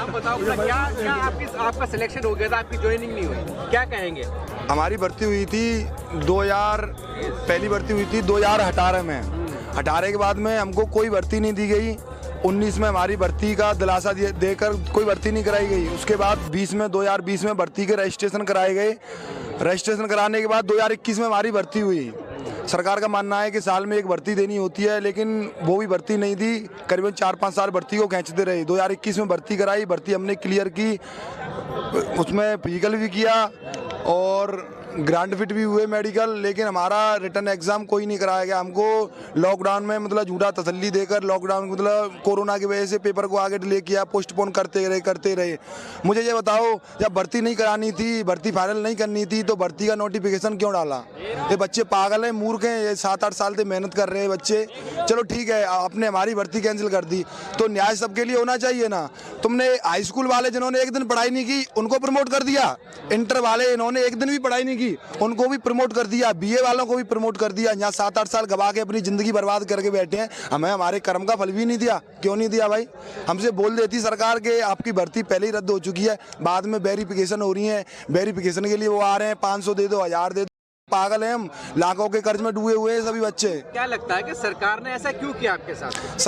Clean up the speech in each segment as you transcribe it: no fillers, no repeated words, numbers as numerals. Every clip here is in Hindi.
आप बताओ क्या आपका सिलेक्शन हो गया था, आपकी ज्वाइनिंग नहीं हुई, क्या कहेंगे? हमारी भर्ती हुई थी 2000, पहली भर्ती हुई थी 2018 में। 18 के बाद में हमको कोई भर्ती नहीं दी गई। 19 में हमारी भर्ती का दिलासा देकर कोई भर्ती नहीं कराई गई। उसके बाद 2020 में भर्ती के रजिस्ट्रेशन कराए गए। रजिस्ट्रेशन कराने के बाद 2021 में हमारी भर्ती हुई। सरकार का मानना है कि साल में एक भर्ती देनी होती है, लेकिन वो भी भर्ती नहीं दी। करीबन 4-5 साल भर्ती को खींचते रहे। 2021 में भर्ती कराई, भर्ती हमने क्लियर की, उसमें फिजिकल भी किया और ग्रांड फिट भी हुए मेडिकल, लेकिन हमारा रिटर्न एग्जाम कोई नहीं कराया गया। हमको लॉकडाउन में मतलब झूठा तसल्ली देकर, लॉकडाउन मतलब कोरोना की वजह से पेपर को आगे डिले किया, पोस्टपोन करते रहे। मुझे ये बताओ, जब भर्ती नहीं करानी थी, भर्ती फाइनल नहीं करनी थी, तो भर्ती का नोटिफिकेशन क्यों डाला? ये बच्चे पागल हैं, मूर्ख हैं, ये 7-8 साल से मेहनत कर रहे हैं बच्चे। चलो ठीक है, आपने हमारी भर्ती कैंसिल कर दी, तो न्याय सबके लिए होना चाहिए ना। तुमने हाई स्कूल वाले जिन्होंने एक दिन पढ़ाई नहीं की उनको प्रमोट कर दिया, इंटर वाले इन्होंने एक दिन भी पढ़ाई नहीं की उनको भी प्रमोट कर दिया, बीए वालों को भी प्रमोट कर दिया। यहाँ 7-8 साल गवा के अपनी जिंदगी बर्बाद करके बैठे हैं, हमें हमारे कर्म का फल भी नहीं दिया। क्यों नहीं दिया भाई? हमसे बोल देती सरकार के आपकी भर्ती पहले ही रद्द हो चुकी है, बाद में वेरिफिकेशन हो रही है, वेरिफिकेशन के लिए वो आ रहे हैं, 500 दे दो, 1000 दे दो। पागल हैं हम, लाखों के कर्ज में डूबे हुए हैं सभी बच्चे। क्या लगता है कि सरकार ने ऐसा क्यों किया आपके साथ?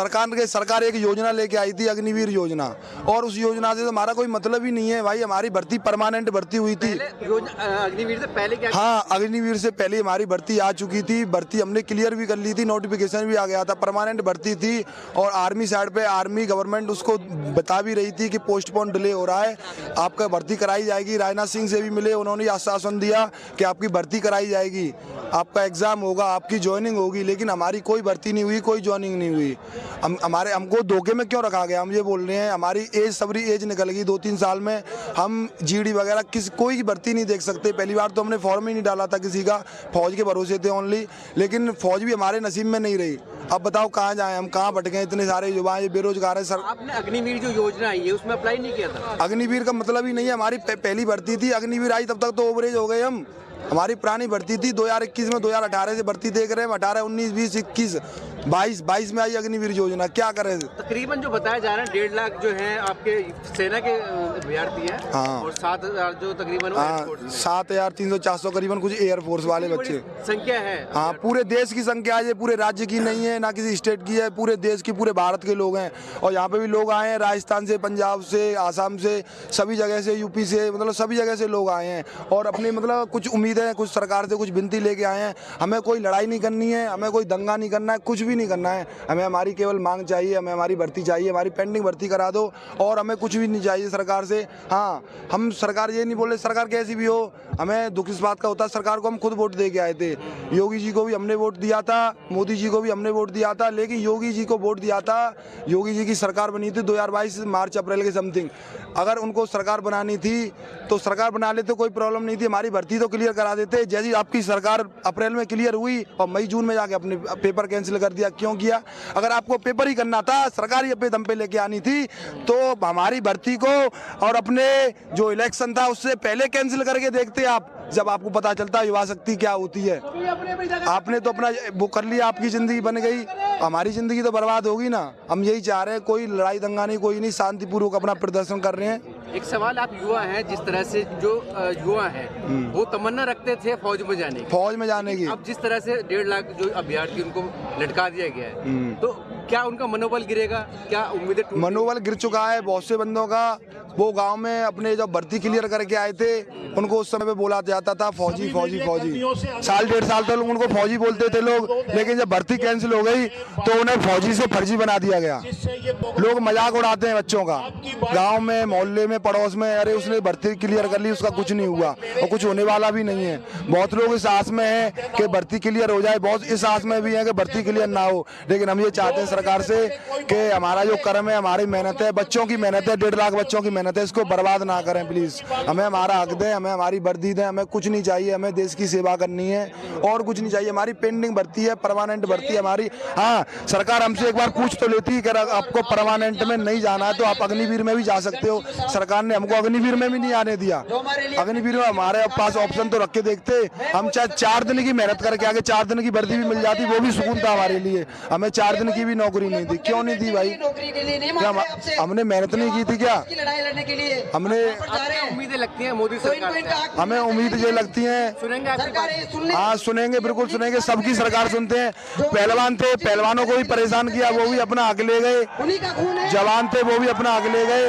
सरकार एक योजना लेके आई थी, अग्निवीर योजना, और उस योजना से हमारा कोई मतलब ही नहीं है भाई। हमारी भर्ती परमानेंट भर्ती हुई थी। अग्निवीर से पहले क्या? हाँ, अग्निवीर से पहले हमारी भर्ती आ चुकी थी, भर्ती हमने क्लियर भी कर ली थी, नोटिफिकेशन भी आ गया था, परमानेंट भर्ती थी। और आर्मी साइड पे आर्मी गवर्नमेंट उसको बता भी रही थी कि पोस्टपोन डिले हो रहा है, आपका भर्ती कराई जाएगी। राजनाथ सिंह से भी मिले, उन्होंने आश्वासन दिया कि आपकी भर्ती कराई जाएगी, आपका एग्जाम होगा, आपकी ज्वाइनिंग होगी। लेकिन हमारी कोई भर्ती नहीं हुई, कोई ज्वाइनिंग नहीं हुई। हमको धोखे में क्यों रखा गया? हम ये बोल रहे हैं, हमारी सबरी एज निकल गई 2-3 साल में। हम जीडी वगैरह कोई की भर्ती नहीं देख सकते। पहली बार तो हमने फॉर्म ही नहीं डाला था किसी का, फौज के भरोसे थे ओनली, लेकिन फौज भी हमारे नसीब में नहीं रही। अब बताओ कहाँ जाएं हम, कहाँ भटके? इतने सारे युवा ये बेरोजगार है। सर, आपने अग्निवीर जो योजना आई है उसमें अप्लाई नहीं किया था? अग्निवीर का मतलब ही नहीं है, हमारी पहली भर्ती थी। अग्निवीर आई तब तक तो ओवरेज हो गए हम। हमारी पुरानी भर्ती थी 2021 में, 2018 से भर्ती देख रहे हैं। 18, 19, 20, 21, 22 में आई अग्निवीर योजना। क्या करें? तकरीबन जो बताया जा रहा है 1.5 लाख जो है आपके सेना के अभ्यर्थी हैं। हाँ। और 7,000 जो तकरीबन 7,300-400 करीबन कुछ एयरफोर्स वाले बच्चे। संख्या है। हाँ, पूरे देश की संख्या है, ये पूरे राज्य की नहीं है, ना किसी स्टेट की है, पूरे देश की, पूरे भारत के लोग हैं। और यहाँ पे भी लोग आए हैं, राजस्थान से, पंजाब से, आसाम से, सभी जगह से, यूपी से, मतलब सभी जगह से लोग आए हैं। और अपनी मतलब कुछ उम्मीदें, कुछ सरकार से कुछ विनती लेके आए हैं। हमें कोई लड़ाई नहीं करनी है, हमें कोई दंगा नहीं करना है, कुछ भी नहीं करना है। हमें हमारी केवल मांग चाहिए, हमें हमारी भर्ती चाहिए, हमारी पेंडिंग भर्ती करा दो, और हमें कुछ भी नहीं चाहिए सरकार से। हाँ, हम सरकार ये नहीं बोल रहे सरकार कैसी भी हो, हमें दुख इस बात का होता है, सरकार को हम खुद वोट दे के आए थे। योगी जी को भी हमने वोट दिया था, मोदी जी को भी हमने वोट दिया था, लेकिन योगी जी को वोट दिया था, योगी जी की सरकार बनी थी 2022 मार्च-अप्रैल के समथिंग। अगर उनको सरकार बनानी थी तो सरकार बना लेते, कोई प्रॉब्लम नहीं थी, हमारी भर्ती तो क्लियर करा देते। जैसी आपकी सरकार अप्रैल में क्लियर हुई और मई-जून में जाके अपने पेपर कैंसिल कर दिया। क्यों किया? अगर आपको पेपर ही करना था, सरकार ही अपने दम पे लेके आनी थी, तो हमारी भर्ती को और अपने जो इलेक्शन था उससे पहले कैंसिल करके देखते आप, जब आपको पता चलता युवा शक्ति क्या होती है। आपने तो अपना वो कर लिया, आपकी जिंदगी बन गई, हमारी जिंदगी तो बर्बाद होगी ना। हम यही चाह रहे हैं, कोई लड़ाई दंगा नहीं, कोई नहीं, शांतिपूर्वक अपना प्रदर्शन कर रहे हैं। एक सवाल, आप युवा हैं, जिस तरह से जो युवा हैं वो तमन्ना रखते थे फौज में जाने की, अब जिस तरह से 1.5 लाख जो अभ्यर्थी उनको लटका दिया गया है, तो क्या उनका मनोबल गिरेगा? क्या उम्मीदें? मनोबल गिर चुका है बहुत से बंदों का। वो गांव में अपने जब भर्ती क्लियर करके आए थे, उनको उस समय पे बोला जाता था फौजी फौजी फौजी, 1.5 साल तक उनको फौजी बोलते थे लोग, लेकिन जब भर्ती कैंसिल हो गई तो उन्हें फौजी से फर्जी बना दिया गया। लोग मजाक उड़ाते हैं बच्चों का, गांव में, मोहल्ले में, पड़ोस में, अरे उसने भर्ती क्लियर कर ली, उसका कुछ नहीं हुआ और कुछ होने वाला भी नहीं है। बहुत लोग इस आस में हैं कि भर्ती क्लियर हो जाए, बहुत इस आस में भी है कि भर्ती क्लियर ना हो। लेकिन हम ये चाहते हैं सरकार से कि हमारा जो कर्म है, हमारी मेहनत है, बच्चों की मेहनत है, 1.5 लाख बच्चों की मेहनत है, इसको बर्बाद ना करें प्लीज। हमें हमारा हक दें, हमें हमारी वर्दी दें, हमें कुछ नहीं चाहिए, हमें देश की सेवा करनी है और कुछ नहीं चाहिए। हमारी पेंडिंग भर्ती है, परमानेंट भर्ती है हमारी। हाँ, सरकार हमसे एक बार पूछ तो लेती है कि आपको परमानेंट में नहीं जाना है तो आप अग्निवीर में भी जा सकते हो। सरकार ने हमको अग्निवीर में भी नहीं आने दिया। अग्निवीर में हमारे पास ऑप्शन तो रख के देखते, हम चाहे 4 दिन की मेहनत करके आगे 4 दिन की वर्दी भी मिल जाती, वो भी सुकून था हमारे लिए। हमें 4 दिन की भी नौकरी नौकरी नहीं दी। क्यों नहीं दी भाई? क्या हमने मेहनत नहीं की थी क्या? हमने उम्मीदें लगती हैं मोदी सरकार से? हमें उम्मीद ये लगती है, सुनेंगे आपकी बात? हाँ सुनेंगे, बिल्कुल सुनेंगे। सबकी सरकार सुनते हैं। पहलवान थे, पहलवानों को भी परेशान किया, वो भी अपना हक ले गए। जवान थे, वो भी अपना हक ले गए।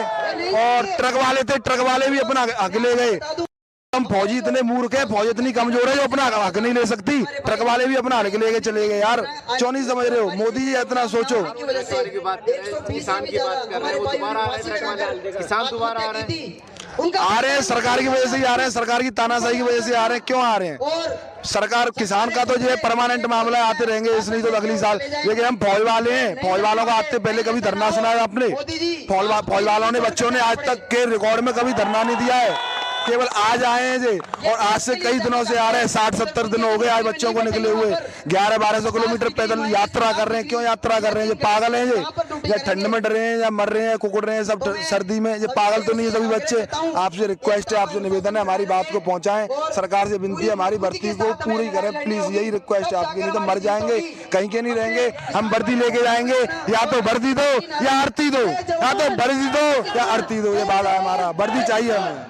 और ट्रक वाले थे, ट्रक वाले भी अपना हक ले गए। हम फौजी इतने मूर्ख है, फौज इतनी कमजोर है जो अपना हक नहीं ले सकती। ट्रक वाले भी अपना हक लेके चले गए यार। क्यों नहीं समझ रहे हो? मोदी जी इतना सोचो। किसान की बात कर रहे हैं, वो दोबारा आ रहे हैं, किसान दोबारा आ रहे हैं। आ रहे हैं सरकार की वजह से ही आ रहे हैं, सरकार की तानाशाही की वजह से आ रहे हैं। क्यों आ रहे हैं? सरकार किसान का तो ये परमानेंट मामला है, आते रहेंगे इसलिए तो अगली साल। लेकिन हम फौज वाले हैं, फौज वालों का आते पहले कभी धरना सुनाया आपने? फौज वालों ने, बच्चों ने आज तक के रिकॉर्ड में कभी धरना नहीं दिया है। केवल आज आए हैं जी, और आज से कई दिनों से आ रहे हैं। 60-70 दिन हो गए आज बच्चों को निकले हुए। 1100-1200 किलोमीटर पैदल यात्रा कर रहे हैं। क्यों यात्रा कर रहे हैं? ये पागल हैं जी? या ठंड में डरे हैं, या मर रहे हैं, कुकुड़ रहे हैं सब सर्दी में? ये पागल तो नहीं है सभी बच्चे? आपसे रिक्वेस्ट है, आपसे निवेदन है, हमारी बात को पहुंचाएं। सरकार से विनती है, हमारी भर्ती को पूरी करें प्लीज, यही रिक्वेस्ट है आपकी। नहीं तो मर जाएंगे, कहीं के नहीं रहेंगे। हम वर्दी लेके जाएंगे, या तो वर्दी दो या आरती दो, या तो वर्दी दो या आरती दो। ये बात है हमारा, वर्दी चाहिए हमें।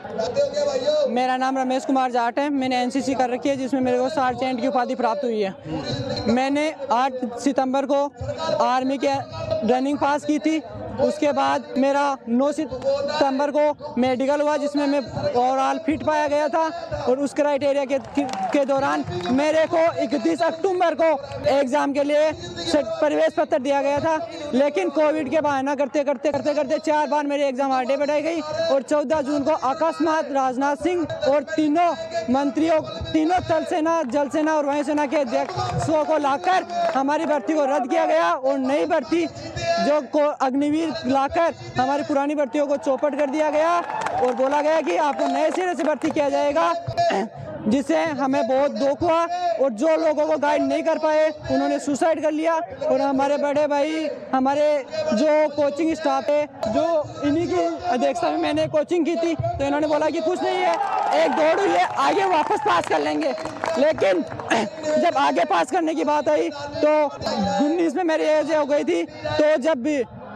मेरा नाम रमेश कुमार जाट है। मैंने एनसीसी कर रखी है, जिसमें मेरे को सार्जेंट की उपाधि प्राप्त हुई है। मैंने 8 सितंबर को आर्मी के रनिंग पास की थी। उसके बाद मेरा 9 सितंबर को मेडिकल हुआ, जिसमें मैं ओवरऑल फिट पाया गया था। और उस क्राइटेरिया के दौरान मेरे को 31 अक्टूबर को एग्ज़ाम के लिए प्रवेश पत्र दिया गया था। लेकिन कोविड के बहाना करते करते 4 बार मेरी एग्ज़ाम आगे बढ़ाई गई। और 14 जून को अकस्मात राजनाथ सिंह और तीनों मंत्रियों, तीनों थल सेना, जल सेना और वायु सेना के अध्यक्षों को लाकर हमारी भर्ती को रद्द किया गया। और नई भर्ती जो अग्निवीर लाकर हमारी पुरानी भर्तियों को चौपट कर दिया गया। और बोला गया कि आपको नए सिरे से भर्ती किया जाएगा, जिससे हमें बहुत दुख हुआ। और जो लोगों को गाइड नहीं कर पाए उन्होंने सुसाइड कर लिया। और हमारे बड़े भाई, हमारे जो कोचिंग स्टाफ है, जो इन्हीं की अध्यक्षता में मैंने कोचिंग की थी, तो इन्होंने बोला कि कुछ नहीं है, एक दौड़ हुई है, आगे वापस पास कर लेंगे। लेकिन जब आगे पास करने की बात आई तो 19 में मेरी एज हो गई थी। तो जब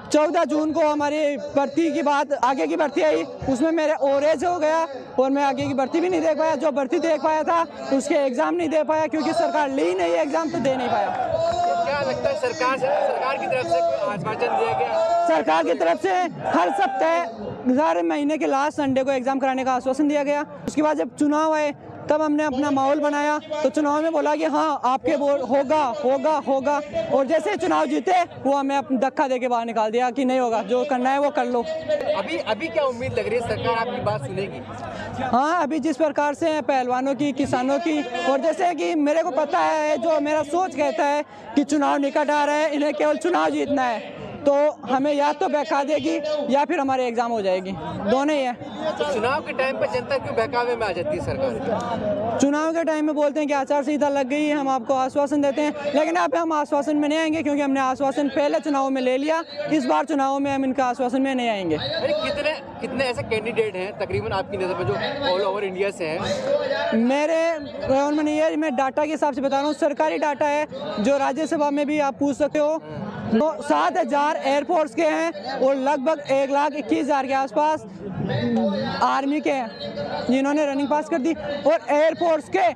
14 जून को हमारी भर्ती की बात, आगे की भर्ती आई, उसमें मेरे और एज हो गया और मैं आगे की भर्ती भी नहीं देख पाया। जो भर्ती देख पाया था उसके एग्ज़ाम नहीं दे पाया, क्योंकि सरकार ली नहीं एग्ज़ाम, तो दे नहीं पाया। क्या लगता है सरकार की तरफ से कोई आश्वासन दिया गया? सरकार की तरफ से हर सप्ताह, हर महीने के लास्ट संडे को एग्ज़ाम कराने का आश्वासन दिया गया। उसके बाद जब चुनाव आए तब हमने अपना माहौल बनाया। तो चुनाव में बोला कि हाँ आपके वोट होगा होगा होगा। और जैसे चुनाव जीते वो हमें अपना धक्का दे के बाहर निकाल दिया कि नहीं होगा, जो करना है वो कर लो। अभी क्या उम्मीद लग रही है, सरकार आपकी बात सुनेगी? हाँ, अभी जिस प्रकार से पहलवानों की, किसानों की, और जैसे कि मेरे को पता है, जो मेरा सोच कहता है कि चुनाव निकट आ रहा है, इन्हें केवल चुनाव जीतना है, तो हमें या तो बहका देगी या फिर हमारे एग्जाम हो जाएगी, दोनों ही है। तो चुनाव के टाइम पे जनता क्यों बहकावे में आ जाती है सरकार? चुनाव के टाइम में बोलते हैं कि आचार संहिता लग गई, हम आपको आश्वासन देते हैं, लेकिन अब हम आश्वासन में नहीं आएंगे, क्योंकि हमने आश्वासन पहले चुनाव में ले लिया। इस बार चुनाव में हम इनका आश्वासन में नहीं आएंगे। कितने ऐसे कैंडिडेट हैं तकरीबन आपकी नज़र में जो ऑल ओवर इंडिया से हैं? मेरे में नहीं है, मैं डाटा के हिसाब से बता रहा हूँ, सरकारी डाटा है जो राज्यसभा में भी आप पूछ सकते हो। 7,000 एयरफोर्स के हैं और लगभग 1,21,000 के आसपास आर्मी के हैं जिन्होंने रनिंग पास कर दी। और एयरफोर्स के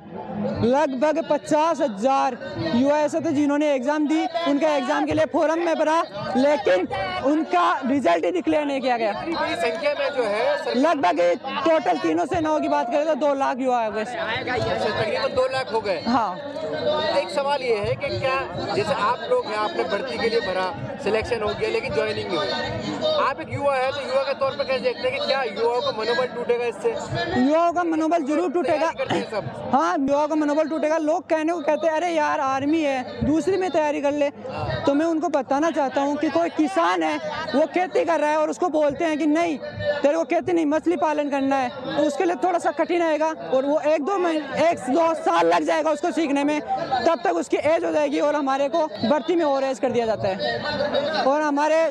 लगभग 50,000 यूएस थे जिन्होंने एग्ज़ाम दी। उनका एग्ज़ाम के लिए फॉर्म में भरा, लेकिन उनका रिजल्ट ही डिक्लेयर नहीं किया गया। बड़ी संख्या में जो है लगभग टोटल तीनों सेनाओं की बात करें तो 2 लाख युवा हो गए, तकरीबन 2 लाख हो गए। हाँ, एक सवाल ये है कि क्या जैसे आप लोग हैं, आपने भर्ती के लिए भरा, सिलेक्शन हो गया, लेकिन ज्वाइनिंग नहीं हुई। आप एक युवा है, तो युवा के तौर पर कैसे देखते हैं कि क्या युवाओं का मनोबल टूटेगा इससे? युवाओं का मनोबल जरूर टूटेगा। हाँ, युवाओं का मनोबल टूटेगा। लोग कहने को कहते हैं अरे यार आर्मी है, दूसरी में तैयारी कर ले। तो मैं उनको बताना चाहता हूँ कि कोई किसान है, वो खेती कर रहा है और उसको बोलते हैं कि नहीं तेरे को खेती नहीं, मछली पालन करना है, तो उसके लिए थोड़ा सा कठिन आएगा और वो 1-2 साल लग जाएगा उसको सीखने में। तब तक उसकी एज हो जाएगी और हमारे को भर्ती में और एज कर दिया जाता है। और हमारे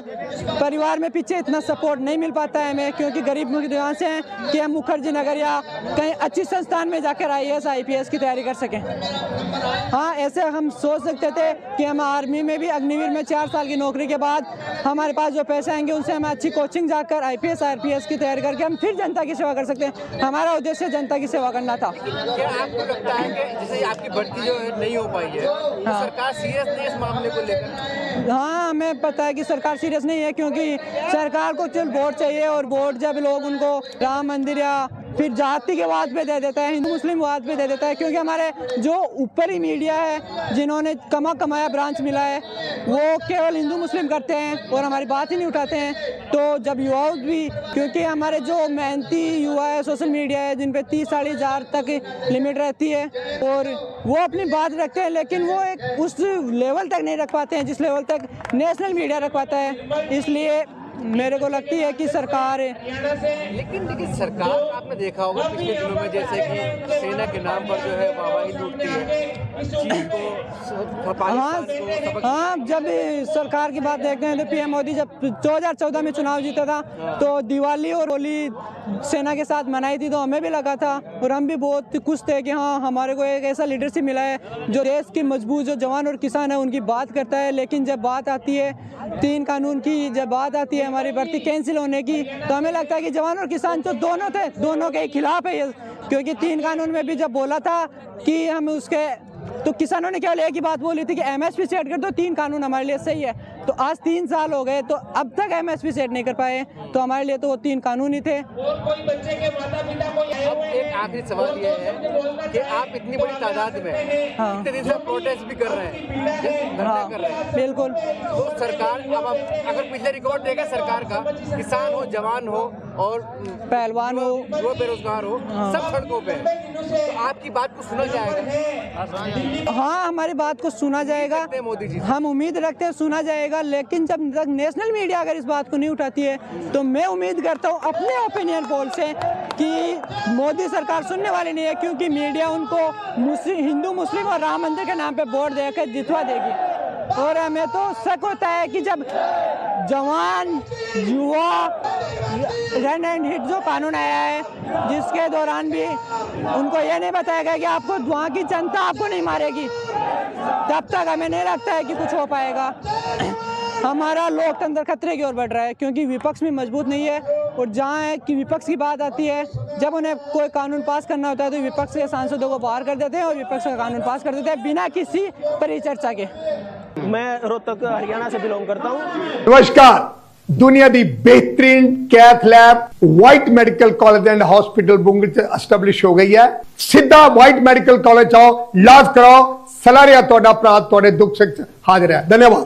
परिवार में पीछे इतना सपोर्ट नहीं मिल पाता है हमें, क्योंकि गरीब मुख्य से हैं कि हम मुखर्जी नगर या कहीं अच्छी संस्थान में जाकर IAS IPS की तैयारी कर सकें। हाँ, ऐसे हम सोच सकते थे कि हम आर्मी में भी अग्निवीर में 4 साल की नौकरी के बाद हमारे पास जो पैसे आएंगे उनसे हम अच्छी कोचिंग जाकर IPS RPS की तैयारी करके हम फिर जनता की सेवा कर सकते हैं। हमारा उद्देश्य जनता की सेवा करना था। क्या आपको लगता है कि जैसे आपकी भर्ती जो है नहीं हो पाई है, तो सरकार सीरियस नहीं है इस मामले को लेकर? हाँ, हमें पता है कि सरकार सीरियस नहीं है, क्योंकि सरकार को सिर्फ वोट चाहिए और वोट जब लोग उनको राम मंदिर या फिर जाति के वाद पे दे देता है, हिंदू मुस्लिम वाद पे दे देता है, क्योंकि हमारे जो ऊपरी मीडिया है जिन्होंने कमाया ब्रांच मिला है वो केवल हिंदू मुस्लिम करते हैं और हमारी बात ही नहीं उठाते हैं। तो जब युवा भी, क्योंकि हमारे जो मेहनती युवा है, सोशल मीडिया है जिन पे 30-40 हज़ार तक लिमिट रहती है और वो अपनी बात रखते हैं, लेकिन वो एक उस लेवल तक नहीं रख पाते हैं जिस लेवल तक नेशनल मीडिया रख पाता है। इसलिए मेरे को लगती है कि सरकार लेकिन सरकार आपने देखा होगा पिछले दिनों में जैसे कि सेना के नाम पर जो है वाहवाही लूटती है, चीन को हाँ, जब सरकार की बात देखते हैं तो PM मोदी जब 2014 में चुनाव जीता था तो दिवाली और होली सेना के साथ मनाई थी, तो हमें भी लगा था और हम भी बहुत खुश थे कि हाँ, हमारे को एक ऐसा लीडरशिप मिला है जो देश की मजबूत जो जवान और किसान है उनकी बात करता है। लेकिन जब बात आती है 3 कानून की, जब बात आती है हमारी भर्ती कैंसिल होने की, तो हमें लगता है कि जवान और किसान तो दोनों थे, दोनों के खिलाफ है ये, क्योंकि 3 कानून में भी जब बोला था कि हम उसके, तो किसानों ने केवल एक ही बात बोली थी कि MSP सेट कर दो, 3 कानून हमारे लिए सही है। तो आज 3 साल हो गए तो अब तक MSP सेट नहीं कर पाए, तो हमारे लिए तो वो 3 कानून ही थे। एक आखिरी सवाल ये है कि आप इतनी बड़ी तादाद में इतने दिन से प्रोटेस्ट भी कर रहे हैं, धरना कर रहे हैं, बिल्कुल, तो सरकार अब अगर पिछले रिकॉर्ड देगा सरकार का, किसान हो, जवान हो और पहलवान हो, जो बेरोजगार हो, सब सड़कों पे है, तो आपकी बात को सुना जाएगा? हाँ, हमारी बात को सुना जाएगा, मोदी जी हम उम्मीद रखते हैं सुना जाएगा। लेकिन जब तक नेशनल मीडिया अगर इस बात को नहीं उठाती है तो मैं उम्मीद करता हूँ अपने ओपिनियन पोल से कि मोदी सरकार सुनने वाली नहीं है, क्योंकि मीडिया उनको हिंदू मुस्लिम और राम मंदिर के नाम पे वोट देकर जितवा देगी। और हमें तो शक होता है कि जब जवान युवा रन एंड हिट जो कानून आया है, जिसके दौरान भी उनको ये नहीं बताया गया कि आपको वहाँ की जनता आपको नहीं मारेगी, तब तक हमें नहीं लगता है कि कुछ हो पाएगा। हमारा लोकतंत्र खतरे की ओर बढ़ रहा है, क्योंकि विपक्ष भी मजबूत नहीं है। और जहाँ है कि विपक्ष की बात आती है, जब उन्हें कोई कानून पास करना होता है तो विपक्ष के सांसदों को बाहर कर देते हैं और विपक्ष का कानून पास कर देते हैं बिना किसी परिचर्चा के। मैं रोहतक हरियाणा से बिलोंग करता हूँ। नमस्कार, दुनिया दी बेहतरीन cath lab white medical college and hospital बुंगल से एस्टैब्लिश हो गई है। सीधा व्हाइट मेडिकल कॉलेज आओ, इलाज कराओ, सलाह रिया तोड़ा प्रात तोड़े दुख से हाजिर है। धन्यवाद।